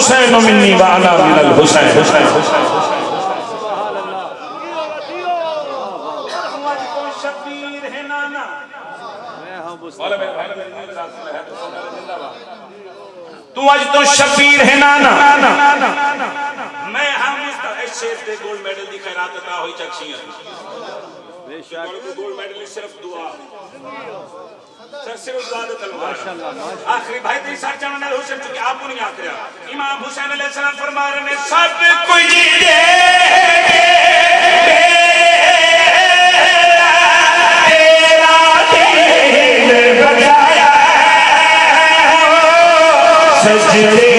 हुसैन मिन्नी व अना मिनल हुसैन। शब्बीर है नाना, तू आज तो शब्बीर है नाना, मैं हम शेर दे गोल्ड मेडल दी खैरात अता होई चक्षियां बेशक गोल्ड मेडल सिर्फ दुआ सिर्फ दुआ दे तलवार। आखिरी भाई दी सर चढ़ने हुसैन चुकी आप नहीं आखिया इमाम हुसैन अलैहिस्सलाम फरमा रहे ने सब कुछ दे तेरा दिल बजाया सजदे